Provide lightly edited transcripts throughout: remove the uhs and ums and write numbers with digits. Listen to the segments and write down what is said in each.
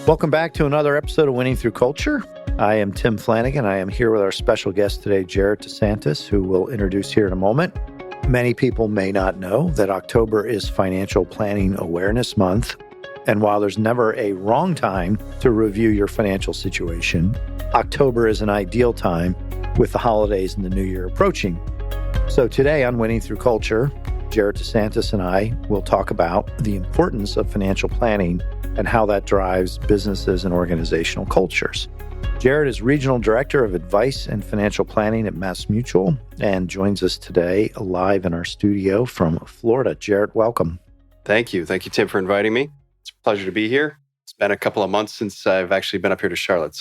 Welcome back to another episode of Winning Through Culture. I am Tim Flanagan. I am here with our special guest today, Jarrod DeSantis, who we'll introduce here in a moment. Many people may not know that October is Financial Planning Awareness Month. And while there's never a wrong time to review your financial situation, October is an ideal time with the holidays and the new year approaching. So today on Winning Through Culture, Jarrod DeSantis and I will talk about the importance of financial planning and how that drives businesses and organizational cultures. Jarrod is Regional Director of Advice and Financial Planning at MassMutual and joins us today live in our studio from Florida. Jarrod, welcome. Thank you. Thank you, Tim, for inviting me. It's a pleasure to be here. It's been a couple of months since I've actually been up here to Charlotte.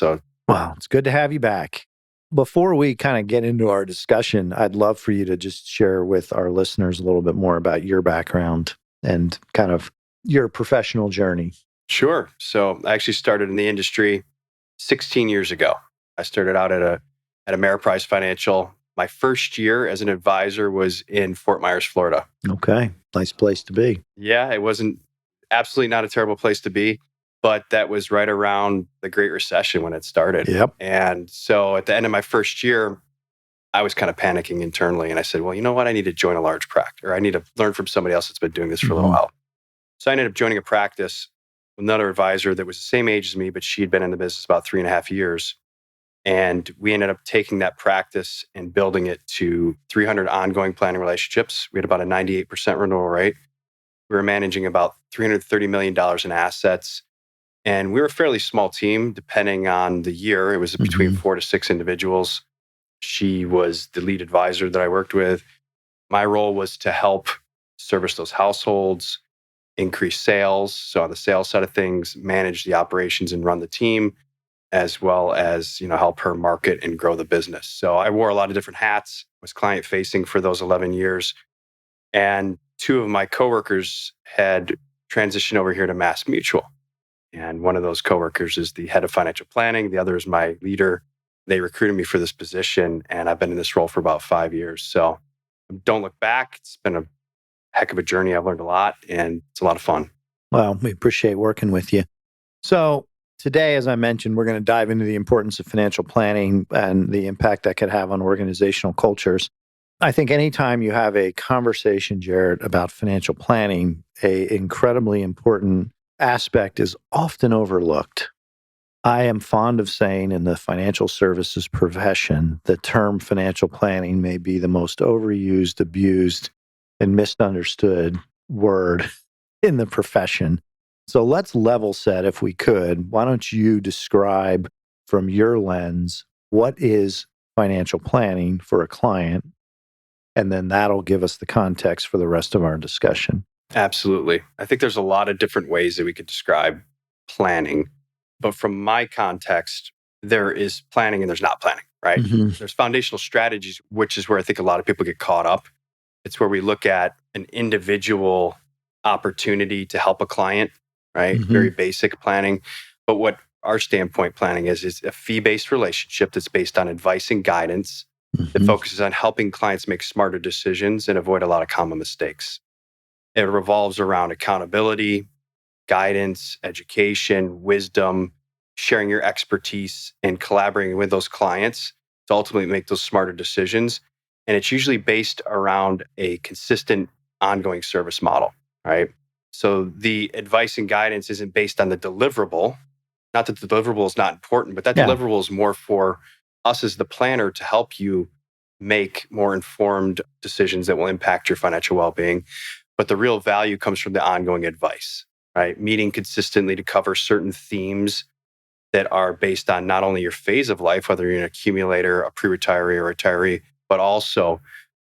Wow, it's good to have you back. Before we kind of get into our discussion, I'd love for you to just share with our listeners a little bit more about your background and kind of your professional journey. Sure. So I actually started in the industry 16 years ago. I started out at Ameriprise Financial. My first year as an advisor was in Fort Myers, Florida. Okay. Nice place to be. Yeah, it wasn't absolutely not a terrible place to be, but that was right around the Great Recession when it started. Yep. And so at the end of my first year, I was kind of panicking internally. And I said, well, you know what? I need to join a large practice, or I need to learn from somebody else that's been doing this for a little while. So I ended up joining a practice with another advisor that was the same age as me, but she had been in the business about 3.5 years. And we ended up taking that practice and building it to 300 ongoing planning relationships. We had about a 98% renewal rate. We were managing about $330 million in assets. And we were a fairly small team, depending on the year. It was between 4 to 6 individuals. She was the lead advisor that I worked with. My role was to help service those households, increase sales. So on the sales side of things, manage the operations and run the team, as well as, help her market and grow the business. So I wore a lot of different hats, was client facing for those 11 years. And 2 of my coworkers had transitioned over here to MassMutual. And one of those coworkers is the head of financial planning. The other is my leader. They recruited me for this position, and I've been in this role for about 5 years. So don't look back. It's been a heck of a journey. I've learned a lot, and it's a lot of fun. Well, we appreciate working with you. So today, as I mentioned, we're going to dive into the importance of financial planning and the impact that could have on organizational cultures. I think anytime you have a conversation, Jarrod, about financial planning, an incredibly important aspect is often overlooked. I am fond of saying in the financial services profession, the term financial planning may be the most overused, abused, and misunderstood word in the profession. So let's level set if we could. Why don't you describe from your lens, what is financial planning for a client? And then that'll give us the context for the rest of our discussion. Absolutely. I think there's a lot of different ways that we could describe planning. But from my context, there is planning and there's not planning, right? There's foundational strategies, which is where I think a lot of people get caught up. It's where we look at an individual opportunity to help a client, right? Very basic planning. But what our standpoint planning is a fee-based relationship that's based on advice and guidance that focuses on helping clients make smarter decisions and avoid a lot of common mistakes. It revolves around accountability, guidance, education, wisdom, sharing your expertise, and collaborating with those clients to ultimately make those smarter decisions. And it's usually based around a consistent ongoing service model, right? So the advice and guidance isn't based on the deliverable. Not that the deliverable is not important, but that deliverable is more for us as the planner to help you make more informed decisions that will impact your financial well-being. But the real value comes from the ongoing advice, right? Meeting consistently to cover certain themes that are based on not only your phase of life, whether you're an accumulator, a pre-retiree, or retiree, but also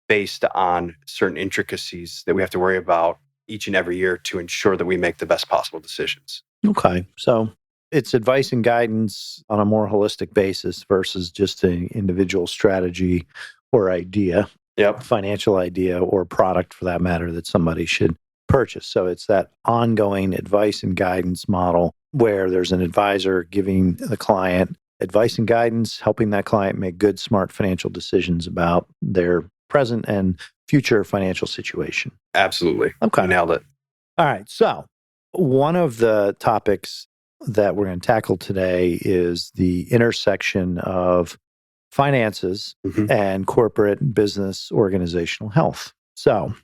based on certain intricacies that we have to worry about each and every year to ensure that we make the best possible decisions. Okay. So it's advice and guidance on a more holistic basis versus just an individual strategy or idea, financial idea or product for that matter that somebody should purchase. So it's that ongoing advice and guidance model where there's an advisor giving the client advice and guidance, helping that client make good, smart financial decisions about their present and future financial situation. Absolutely. Okay. You nailed it. All right. So one of the topics that we're going to tackle today is the intersection of finances and corporate and business organizational health. So,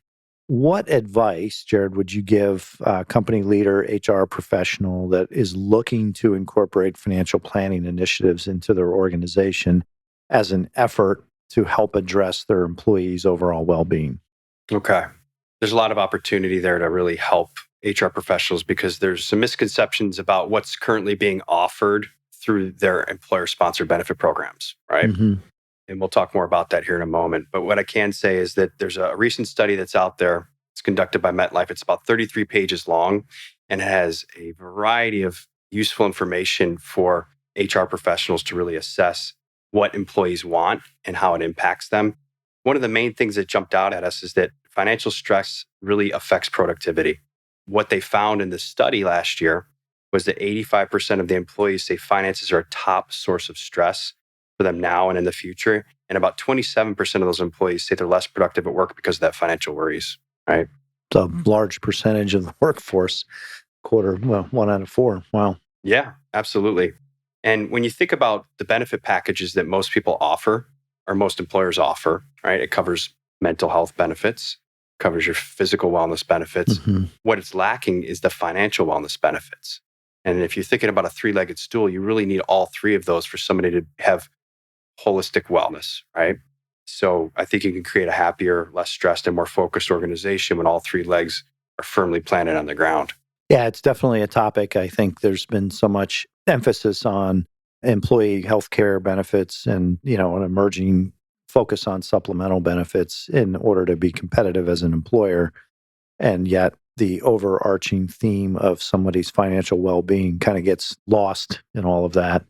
what advice, Jarrod, would you give a company leader, HR professional that is looking to incorporate financial planning initiatives into their organization as an effort to help address their employees' overall well-being? Okay. There's a lot of opportunity there to really help HR professionals because there's some misconceptions about what's currently being offered through their employer-sponsored benefit programs, right? And we'll talk more about that here in a moment. But what I can say is that there's a recent study that's out there. It's conducted by MetLife. It's about 33 pages long and has a variety of useful information for HR professionals to really assess what employees want and how it impacts them. One of the main things that jumped out at us is that financial stress really affects productivity. What they found in the study last year was that 85% of the employees say finances are a top source of stress for them now and in the future. And about 27% of those employees say they're less productive at work because of that financial worries, right? It's a large percentage of the workforce, one out of four. Wow. Yeah, absolutely. And when you think about the benefit packages that most people offer, or most employers offer, right? It covers mental health benefits, covers your physical wellness benefits. What it's lacking is the financial wellness benefits. And if you're thinking about a three-legged stool, you really need all three of those for somebody to have holistic wellness, right? So I think you can create a happier, less stressed, and more focused organization when all three legs are firmly planted on the ground. Yeah, it's definitely a topic. I think there's been so much emphasis on employee healthcare benefits and, an emerging focus on supplemental benefits in order to be competitive as an employer. And yet the overarching theme of somebody's financial well-being kind of gets lost in all of that.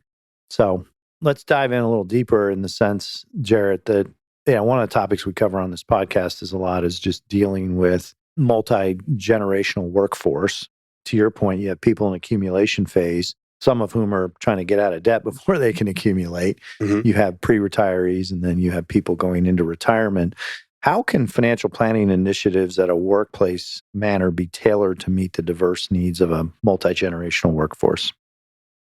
So let's dive in a little deeper in the sense, Jarrod, that one of the topics we cover on this podcast is just dealing with multi-generational workforce. To your point, you have people in accumulation phase, some of whom are trying to get out of debt before they can accumulate. You have pre-retirees, and then you have people going into retirement. How can financial planning initiatives at a workplace manner be tailored to meet the diverse needs of a multi-generational workforce?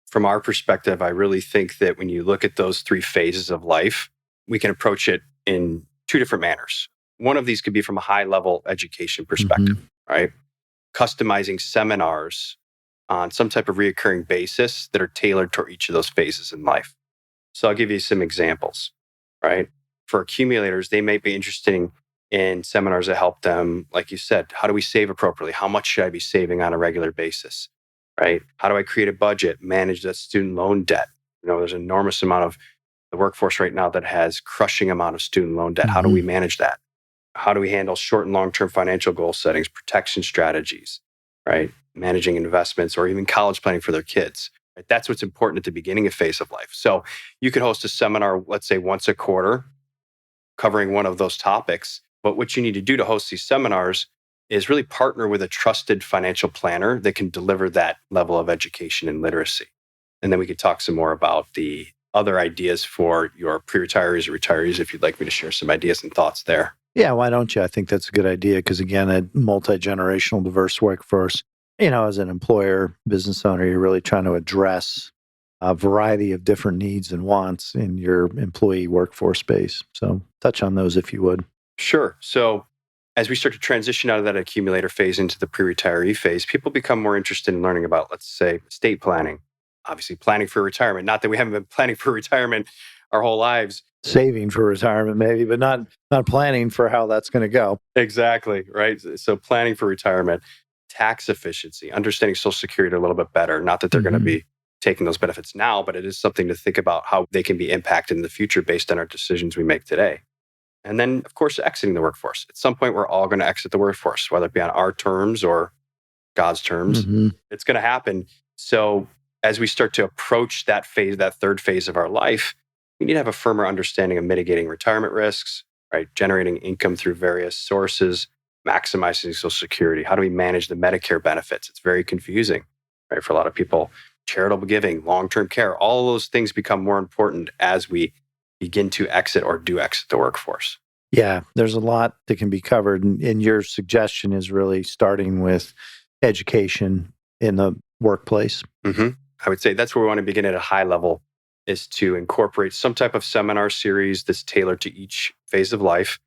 From our perspective, I really think that when you look at those three phases of life, we can approach it in two different manners. One of these could be from a high-level education perspective, right? Customizing seminars on some type of reoccurring basis that are tailored toward each of those phases in life. So I'll give you some examples, right? For accumulators, they may be interested in seminars that help them, like you said, how do we save appropriately? How much should I be saving on a regular basis, right? How do I create a budget, manage that student loan debt? There's an enormous amount of the workforce right now that has crushing amount of student loan debt. How do we manage that? How do we handle short and long-term financial goal settings, protection strategies, right? Managing investments or even college planning for their kids. Right? That's what's important at the beginning of phase of life. So you could host a seminar, let's say once a quarter, covering one of those topics. But what you need to do to host these seminars is really partner with a trusted financial planner that can deliver that level of education and literacy. And then we could talk some more about the other ideas for your pre-retirees or retirees if you'd like me to share some ideas and thoughts there. Yeah, why don't you? I think that's a good idea because, again, a multi-generational diverse workforce, as an employer, business owner, you're really trying to address a variety of different needs and wants in your employee workforce space. So touch on those if you would. Sure. So as we start to transition out of that accumulator phase into the pre-retiree phase, people become more interested in learning about, let's say, estate planning, obviously planning for retirement. Not that we haven't been planning for retirement our whole lives. Saving for retirement maybe, but not planning for how that's going to go. Exactly, right? So planning for retirement, tax efficiency, understanding Social Security a little bit better. Not that they're going to be taking those benefits now, but it is something to think about how they can be impacted in the future based on our decisions we make today. And then, of course, exiting the workforce. At some point, we're all going to exit the workforce, whether it be on our terms or God's terms. It's going to happen. So as we start to approach that phase, that third phase of our life, we need to have a firmer understanding of mitigating retirement risks, right? Generating income through various sources, maximizing Social Security. How do we manage the Medicare benefits? It's very confusing, right? For a lot of people, charitable giving, long-term care, all those things become more important as we begin to exit or do exit the workforce. Yeah, there's a lot that can be covered. And your suggestion is really starting with education in the workplace. I would say that's where we want to begin at a high level, is to incorporate some type of seminar series that's tailored to each phase of life.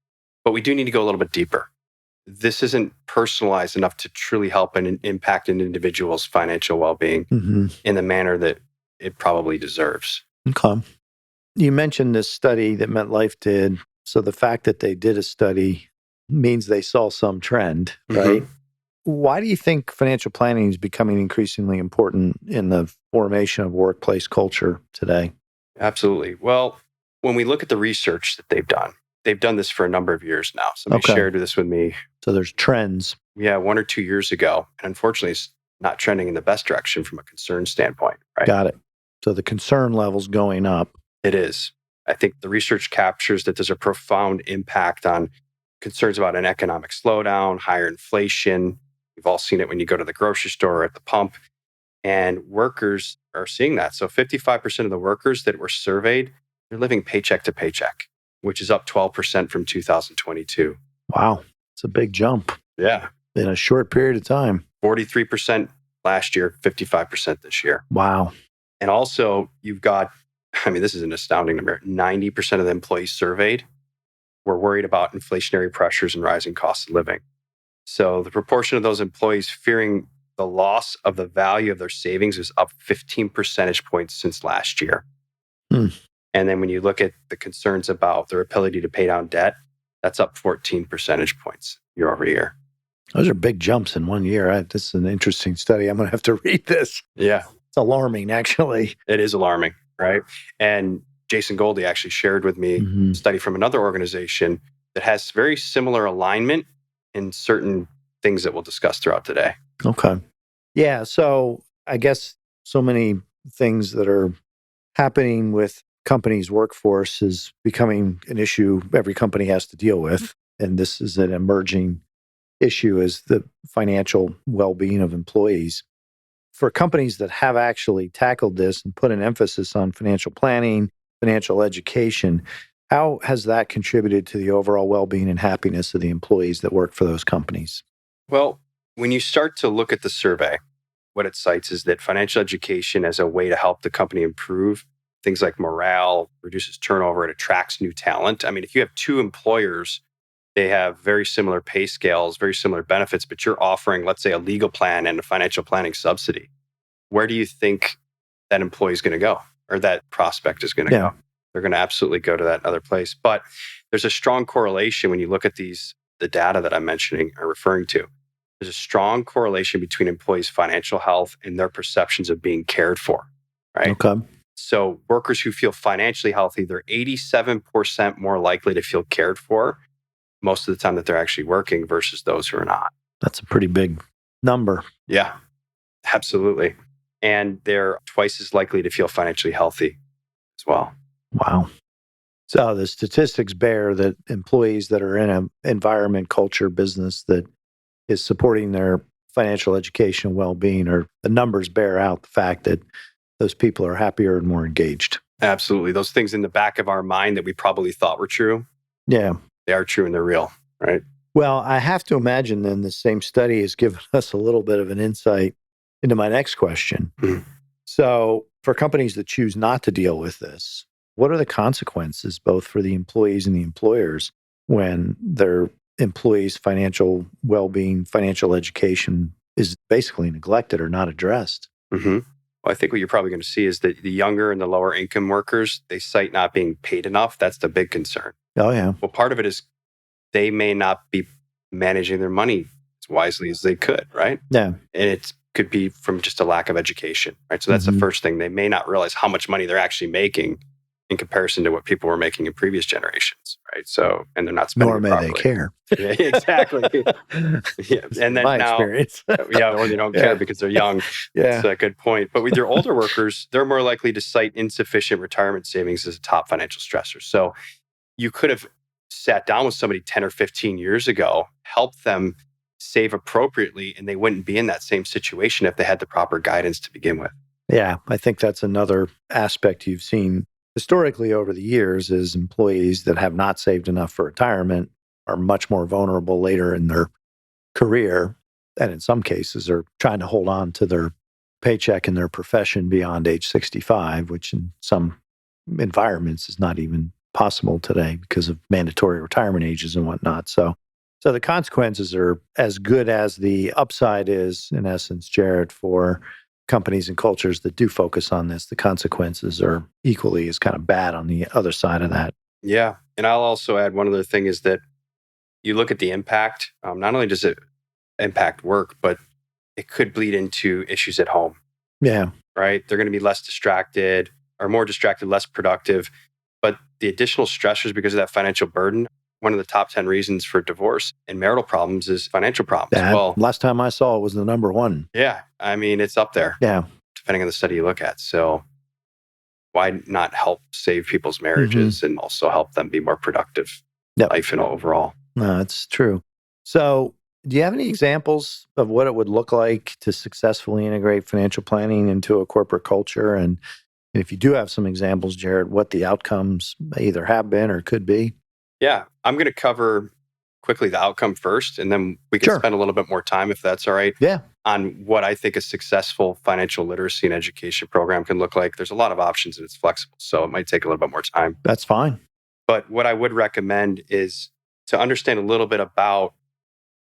But we do need to go a little bit deeper. This isn't personalized enough to truly help and impact an individual's financial well-being in the manner that it probably deserves. Okay. You mentioned this study that MetLife did. So the fact that they did a study means they saw some trend, right? Why do you think financial planning is becoming increasingly important in the formation of workplace culture today? Absolutely. Well, when we look at the research that they've done this for a number of years now. Somebody shared this with me. So there's trends. Yeah, 1 or 2 years ago. And unfortunately, it's not trending in the best direction from a concern standpoint. Right? Got it. So the concern level's going up. It is. I think the research captures that there's a profound impact on concerns about an economic slowdown, higher inflation. We've all seen it when you go to the grocery store or at the pump. And workers are seeing that. So 55% of the workers that were surveyed, they're living paycheck to paycheck, which is up 12% from 2022. Wow. It's a big jump. Yeah. In a short period of time. 43% last year, 55% this year. Wow. And also, you've got, this is an astounding number. 90% of the employees surveyed were worried about inflationary pressures and rising costs of living. So the proportion of those employees fearing the loss of the value of their savings is up 15 percentage points since last year. And then when you look at the concerns about their ability to pay down debt, that's up 14 percentage points year over year. Those are big jumps in 1 year. This is an interesting study. I'm going to have to read this. Yeah. It's alarming, actually. It is alarming, right? And Jason Goldie actually shared with me a study from another organization that has very similar alignment in certain things that we'll discuss throughout today. Okay. Yeah. So I guess so many things that are happening with companies' workforce is becoming an issue every company has to deal with. And this is an emerging issue, is the financial well-being of employees. For companies that have actually tackled this and put an emphasis on financial planning, financial education, how has that contributed to the overall well-being and happiness of the employees that work for those companies? Well, when you start to look at the survey, what it cites is that financial education as a way to help the company improve things like morale, reduces turnover, it attracts new talent. If you have two employers, they have very similar pay scales, very similar benefits, but you're offering, let's say, a legal plan and a financial planning subsidy. Where do you think that employee is going to go, or that prospect is going to go? They're going to absolutely go to that other place. But there's a strong correlation when you look at the data that I'm mentioning or referring to. There's a strong correlation between employees' financial health and their perceptions of being cared for, right? Okay. So workers who feel financially healthy, they're 87% more likely to feel cared for most of the time that they're actually working versus those who are not. That's a pretty big number. Yeah, absolutely. And they're twice as likely to feel financially healthy as well. Wow. So the statistics bear that employees that are in an environment, culture, business that is supporting their financial education well-being, or the numbers bear out the fact that those people are happier and more engaged. Absolutely. Those things in the back of our mind that we probably thought were true. Yeah. They are true and they're real, right? Well, I have to imagine then the same study has given us a little bit of an insight into my next question. So for companies that choose not to deal with this, what are the consequences both for the employees and the employers when their employees' financial well-being, financial education is basically neglected or not addressed? Well, I think what you're probably going to see is that the younger and the lower income workers, they cite not being paid enough. That's the big concern. Oh, yeah. Well, part of it is they may not be managing their money as wisely as they could, right? Yeah. And it could be from just a lack of education, right? So that's the first thing. They may not realize how much money they're actually making in comparison to what people were making in previous generations, right? So, and they're not spending Nor may properly. they care. Yeah, exactly. Yeah. And then my now, experience. or they don't care because they're young. Yeah. That's a good point. But with your older workers, they're more likely to cite insufficient retirement savings as a top financial stressor. So you could have sat down with somebody 10 or 15 years ago, helped them save appropriately, and they wouldn't be in that same situation if they had the proper guidance to begin with. Yeah, I think that's another aspect you've seen historically over the years, is employees that have not saved enough for retirement are much more vulnerable later in their career, and in some cases are trying to hold on to their paycheck in their profession beyond age 65, which in some environments is not even possible today because of mandatory retirement ages and whatnot. So the consequences are as good as the upside is, in essence, Jarrod, for companies and cultures that do focus on this. The consequences are equally as kind of bad on the other side of that. Yeah. And I'll also add one other thing is that you look at the impact. Not only does it impact work, but it could bleed into issues at home. Yeah. Right? They're going to be less distracted or more distracted, less productive. But the additional stressors because of that financial burden, one of the top 10 reasons for divorce and marital problems is financial problems. Well, last time I saw it was the number one. Yeah. I mean, it's up there. Yeah. Depending on the study you look at. So why not help save people's marriages and also help them be more productive life and overall? No, that's true. So do you have any examples of what it would look like to successfully integrate financial planning into a corporate culture? And if you do have some examples, Jarrod, what the outcomes either have been or could be? Yeah, I'm going to cover quickly the outcome first, and then we can spend a little bit more time, if that's all right, on what I think a successful financial literacy and education program can look like. There's a lot of options and it's flexible, so it might take a little bit more time. That's fine. But what I would recommend is to understand a little bit about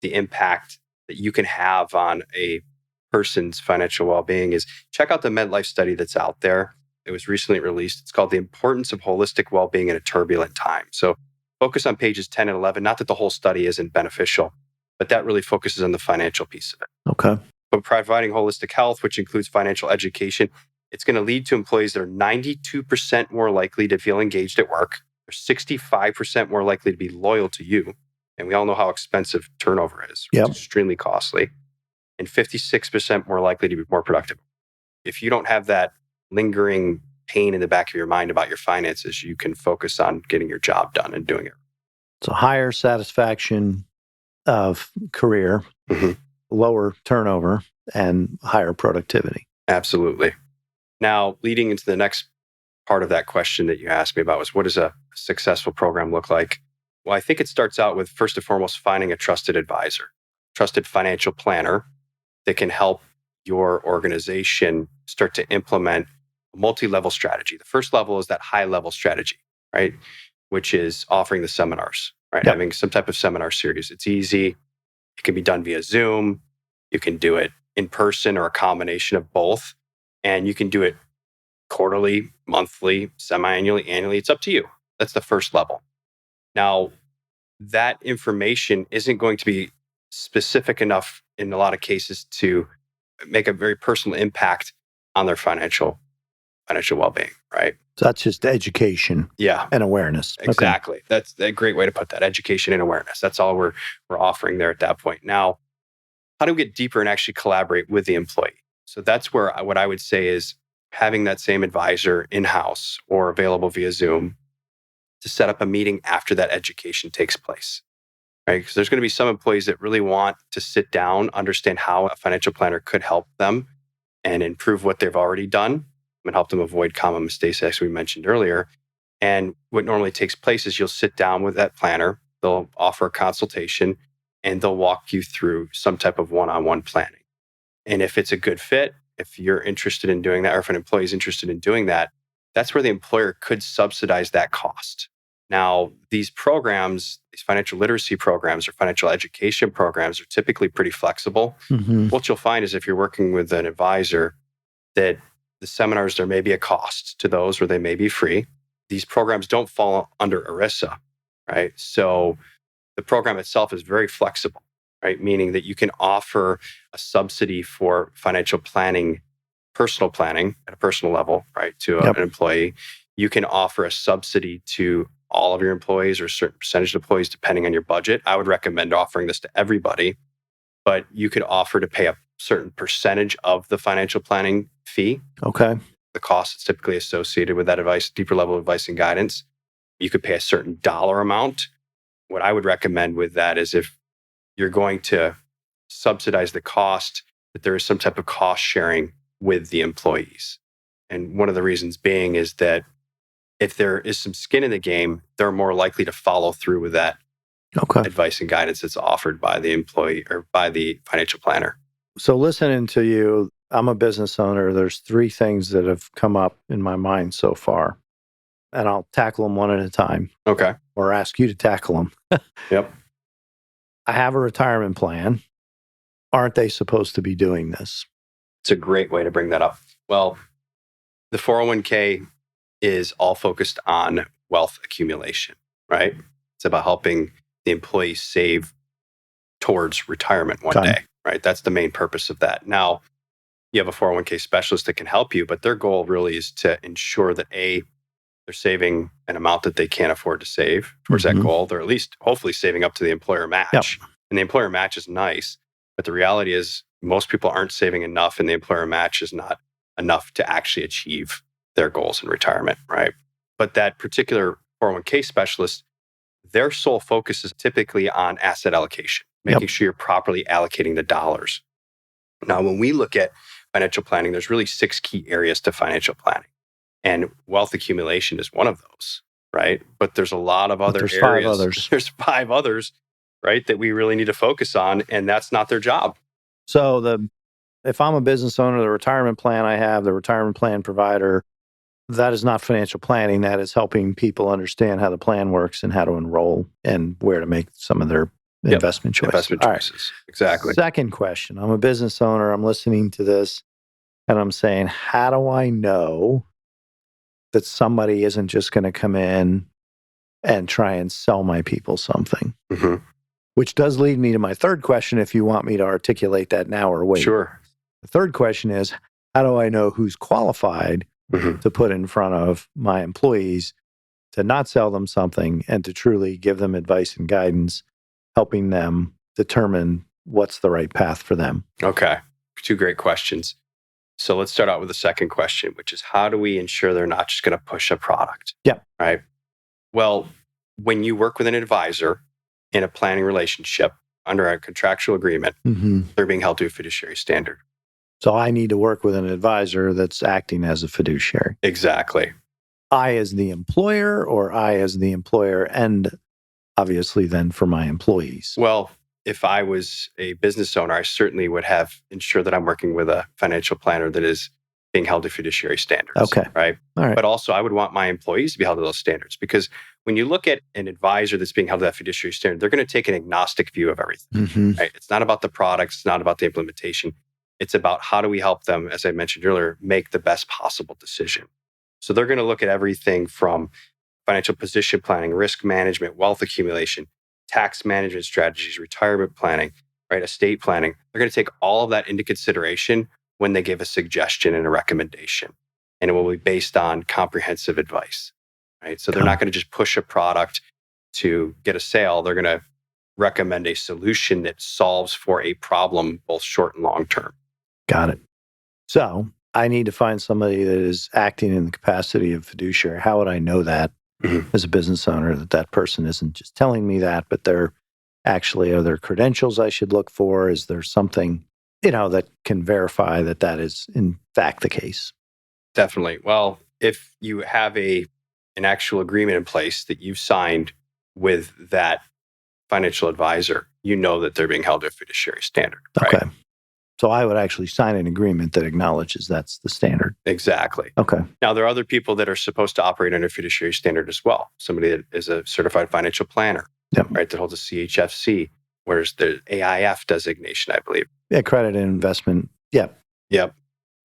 the impact that you can have on a person's financial well-being is check out the MedLife study that's out there. It was recently released. It's called The Importance of Holistic Well-Being in a Turbulent Time. So focus on pages 10 and 11. Not that the whole study isn't beneficial, but that really focuses on the financial piece of it. Okay. But providing holistic health, which includes financial education, it's going to lead to employees that are 92% more likely to feel engaged at work. They're 65% more likely to be loyal to you. And we all know how expensive turnover is. It's extremely costly. And 56% more likely to be more productive. If you don't have that lingering pain in the back of your mind about your finances, you can focus on getting your job done and doing it. So higher satisfaction of career, lower turnover, and higher productivity. Absolutely. Now, leading into the next part of that question that you asked me about was, what does a successful program look like? Well, I think it starts out with, first and foremost, finding a trusted advisor, trusted financial planner that can help your organization start to implement a multi-level strategy. The first level is that high-level strategy, right? Which is offering the seminars, right? Having some type of seminar series. It's easy. It can be done via Zoom. You can do it in person or a combination of both. And you can do it quarterly, monthly, semi-annually, annually. It's up to you. That's the first level. Now, that information isn't going to be specific enough in a lot of cases to make a very personal impact on their financial well-being, right? So that's just education and awareness. Exactly. That's a great way to put that, education and awareness. That's all we're offering there at that point. Now, how do we get deeper and actually collaborate with the employee? So that's where what I would say is having that same advisor in-house or available via Zoom to set up a meeting after that education takes place, right? Because there's going to be some employees that really want to sit down, understand how a financial planner could help them and improve what they've already done and help them avoid common mistakes, as we mentioned earlier. And what normally takes place is you'll sit down with that planner, they'll offer a consultation, and they'll walk you through some type of one-on-one planning. And if it's a good fit, if you're interested in doing that, or if an employee is interested in doing that, that's where the employer could subsidize that cost. Now, these programs, these financial literacy programs or financial education programs are typically pretty flexible. What you'll find is if you're working with an advisor, that the seminars, there may be a cost to those or they may be free. These programs don't fall under ERISA, right? So the program itself is very flexible, right? Meaning that you can offer a subsidy for financial planning, personal planning at a personal level, right, to an employee. You can offer a subsidy to all of your employees or a certain percentage of employees, depending on your budget. I would recommend offering this to everybody, but you could offer to pay a certain percentage of the financial planning fee. Okay. The cost that's typically associated with that advice, deeper level advice and guidance. You could pay a certain dollar amount. What I would recommend with that is if you're going to subsidize the cost, that there is some type of cost sharing with the employees. And one of the reasons being is that if there is some skin in the game, they're more likely to follow through with that advice and guidance that's offered by the employee or by the financial planner. So listening to you, I'm a business owner. There's 3 things that have come up in my mind so far, and I'll tackle them one at a time. Okay. Or ask you to tackle them. Yep. I have a retirement plan. Aren't they supposed to be doing this? It's a great way to bring that up. Well, the 401k is all focused on wealth accumulation, right? It's about helping the employee save towards retirement one day, right? That's the main purpose of that. Now, you have a 401k specialist that can help you, but their goal really is to ensure that they're saving an amount that they can't afford to save towards that goal. They're at least hopefully saving up to the employer match. Yep. And the employer match is nice, but the reality is most people aren't saving enough, and the employer match is not enough to actually achieve their goals in retirement, right? But that particular 401k specialist, their sole focus is typically on asset allocation, making sure you're properly allocating the dollars. Now, when we look at financial planning, there's really 6 key areas to financial planning. And wealth accumulation is one of those, right? But there's a lot of other areas. 5 others. There's 5 others, right, that we really need to focus on, and that's not their job. So if I'm a business owner, the retirement plan I have, the retirement plan provider, that is not financial planning. That is helping people understand how the plan works and how to enroll and where to make some of their investment choices. Investment choices. Right. Exactly. Second question. I'm a business owner. I'm listening to this and I'm saying, how do I know that somebody isn't just going to come in and try and sell my people something? Mm-hmm. Which does lead me to my third question, if you want me to articulate that now or wait. Sure. The third question is, how do I know who's qualified to put in front of my employees to not sell them something and to truly give them advice and guidance, helping them determine what's the right path for them? Okay. 2 great questions. So let's start out with the second question, which is how do we ensure they're not just going to push a product? Yeah. Right. Well, when you work with an advisor in a planning relationship under a contractual agreement, they're being held to a fiduciary standard. So I need to work with an advisor that's acting as a fiduciary. Exactly. I as the employer, or I as the employer, and obviously then for my employees? Well, if I was a business owner, I certainly would have ensured that I'm working with a financial planner that is being held to fiduciary standards. Okay. Right. All right. But also I would want my employees to be held to those standards, because when you look at an advisor that's being held to that fiduciary standard, they're going to take an agnostic view of everything. Right? It's not about the products. It's not about the implementation. It's about how do we help them, as I mentioned earlier, make the best possible decision. So they're going to look at everything from financial position planning, risk management, wealth accumulation, tax management strategies, retirement planning, right? Estate planning. They're going to take all of that into consideration when they give a suggestion and a recommendation. And it will be based on comprehensive advice, right? So they're not going to just push a product to get a sale. They're going to recommend a solution that solves for a problem, both short and long term. Got it. So I need to find somebody that is acting in the capacity of fiduciary. How would I know that as a business owner, that person isn't just telling me that, but they're actually, are there credentials I should look for? Is there something, that can verify that that is in fact the case? Definitely. Well, if you have an actual agreement in place that you've signed with that financial advisor, you know that they're being held to a fiduciary standard. Right? Okay. So I would actually sign an agreement that acknowledges that's the standard. Exactly. Okay. Now, there are other people that are supposed to operate under fiduciary standard as well. Somebody that is a certified financial planner, right, that holds a CHFC, whereas the AIF designation, I believe. Yeah, credit and investment. Yep.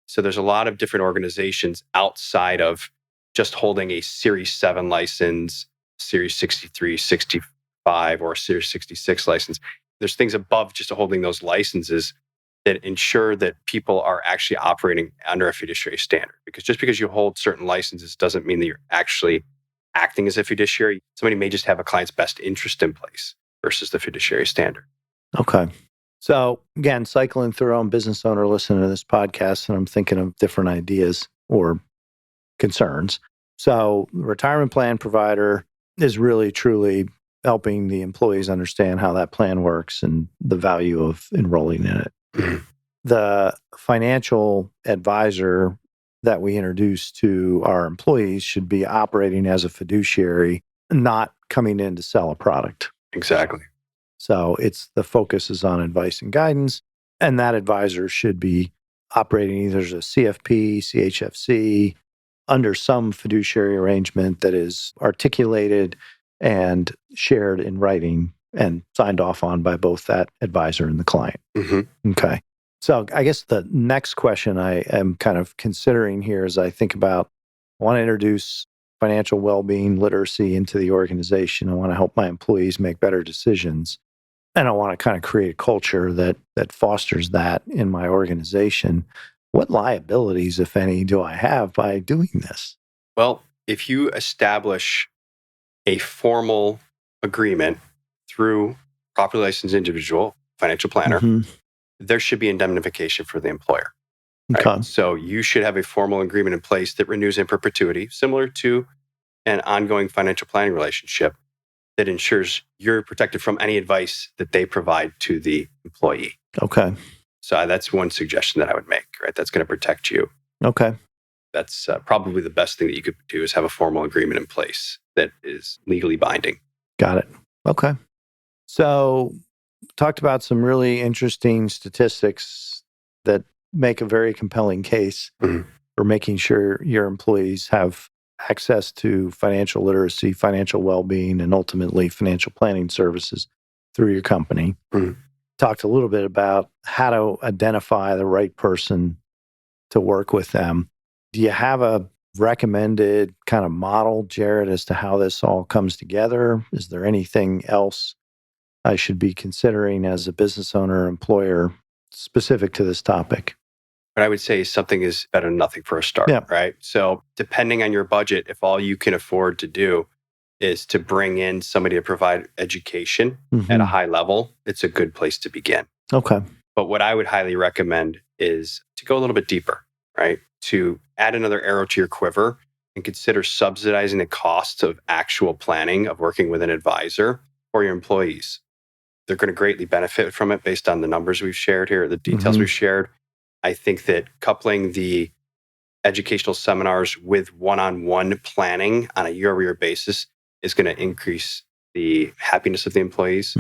So there's a lot of different organizations outside of just holding a Series 7 license, Series 63, 65, or Series 66 license. There's things above just holding those licenses that ensure that people are actually operating under a fiduciary standard. Because just because you hold certain licenses doesn't mean that you're actually acting as a fiduciary. Somebody may just have a client's best interest in place versus the fiduciary standard. Okay. So again, cycling through, I'm a business owner listening to this podcast, and I'm thinking of different ideas or concerns. So the retirement plan provider is really, truly helping the employees understand how that plan works and the value of enrolling in it. The financial advisor that we introduce to our employees should be operating as a fiduciary, not coming in to sell a product. Exactly. So the focus is on advice and guidance, and that advisor should be operating either as a CFP, CHFC, under some fiduciary arrangement that is articulated and shared in writing and signed off on by both that advisor and the client. Mm-hmm. Okay. So I guess the next question I am kind of considering here as I think about, I want to introduce financial well-being literacy into the organization. I want to help my employees make better decisions. And I want to kind of create a culture that fosters that in my organization. What liabilities, if any, do I have by doing this? Well, if you establish a formal agreement through properly licensed individual, financial planner, there should be indemnification for the employer. Right? Okay. So you should have a formal agreement in place that renews in perpetuity, similar to an ongoing financial planning relationship that ensures you're protected from any advice that they provide to the employee. Okay. So that's one suggestion that I would make, right? That's going to protect you. Okay. That's probably the best thing that you could do is have a formal agreement in place that is legally binding. Got it. Okay. So talked about some really interesting statistics that make a very compelling case for making sure your employees have access to financial literacy, financial well-being, and ultimately financial planning services through your company. Talked a little bit about how to identify the right person to work with them. Do you have a recommended kind of model, Jarrod, as to how this all comes together? Is there anything else I should be considering as a business owner or employer specific to this topic? What I would say is something is better than nothing for a start, right? So depending on your budget, if all you can afford to do is to bring in somebody to provide education at a high level, it's a good place to begin. Okay. But what I would highly recommend is to go a little bit deeper, right? To add another arrow to your quiver and consider subsidizing the costs of actual planning of working with an advisor for your employees. They're going to greatly benefit from it based on the numbers we've shared here, the details we've shared. I think that coupling the educational seminars with one-on-one planning on a year-over-year basis is going to increase the happiness of the employees.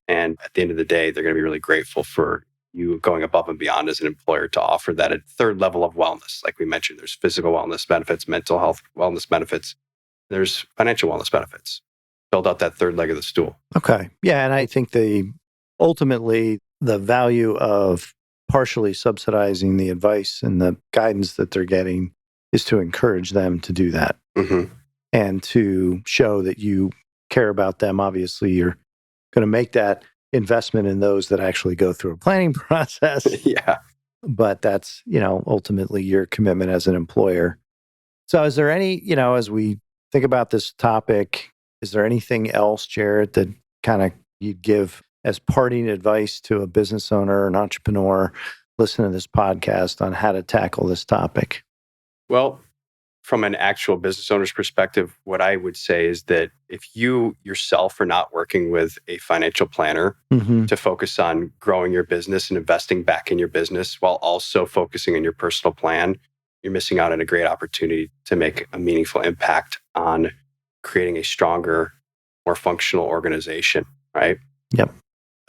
And at the end of the day, they're going to be really grateful for you going above and beyond as an employer to offer that a third level of wellness. Like we mentioned, there's physical wellness benefits, mental health wellness benefits. There's financial wellness benefits. Build out that third leg of the stool. Okay. Yeah. And I think ultimately the value of partially subsidizing the advice and the guidance that they're getting is to encourage them to do that and to show that you care about them. Obviously, you're going to make that investment in those that actually go through a planning process. But that's, ultimately your commitment as an employer. So is there any, as we think about this topic, is there anything else, Jarrod, that kind of you'd give as parting advice to a business owner or an entrepreneur listening to this podcast on how to tackle this topic? Well, from an actual business owner's perspective, what I would say is that if you yourself are not working with a financial planner to focus on growing your business and investing back in your business while also focusing on your personal plan, you're missing out on a great opportunity to make a meaningful impact on creating a stronger, more functional organization, right? Yep.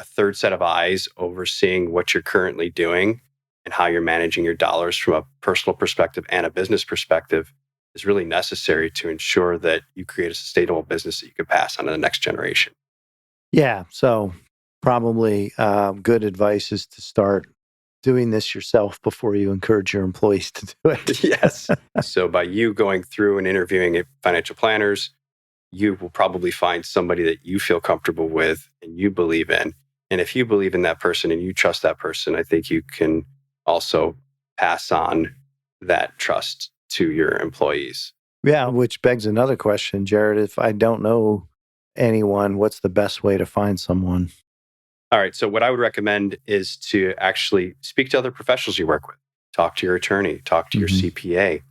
A third set of eyes overseeing what you're currently doing and how you're managing your dollars from a personal perspective and a business perspective is really necessary to ensure that you create a sustainable business that you can pass on to the next generation. Yeah. So probably good advice is to start doing this yourself before you encourage your employees to do it. Yes. So by you going through and interviewing financial planners, you will probably find somebody that you feel comfortable with and you believe in. And if you believe in that person and you trust that person, I think you can also pass on that trust to your employees. Yeah, which begs another question, Jarrod. If I don't know anyone, what's the best way to find someone? All right. So what I would recommend is to actually speak to other professionals you work with. Talk to your attorney, talk to your CPA,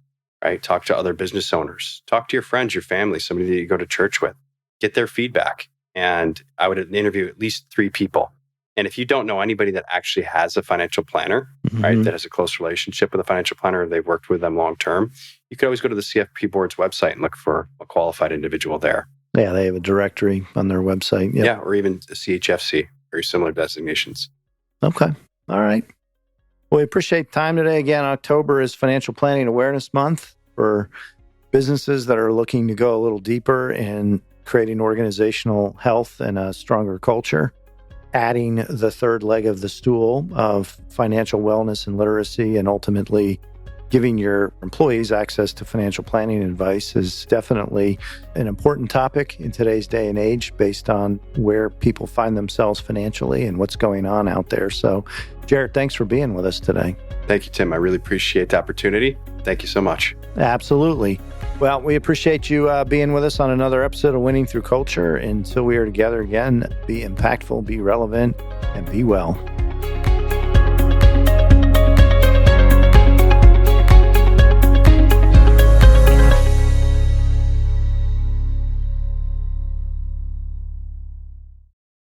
right? Talk to other business owners, talk to your friends, your family, somebody that you go to church with, get their feedback. And I would interview at least 3 people. And if you don't know anybody that actually has a financial planner, right, that has a close relationship with a financial planner, they've worked with them long term, you could always go to the CFP board's website and look for a qualified individual there. Yeah, they have a directory on their website. Yeah, or even a CHFC, very similar designations. Okay. All right. Well, we appreciate time today. Again, October is Financial Planning Awareness Month for businesses that are looking to go a little deeper in creating organizational health and a stronger culture, adding the third leg of the stool of financial wellness and literacy, and ultimately giving your employees access to financial planning advice is definitely an important topic in today's day and age based on where people find themselves financially and what's going on out there. So, Jarrod, thanks for being with us today. Thank you, Tim. I really appreciate the opportunity. Thank you so much. Absolutely. Well, we appreciate you being with us on another episode of Winning Through Culture. Until we are together again, be impactful, be relevant, and be well.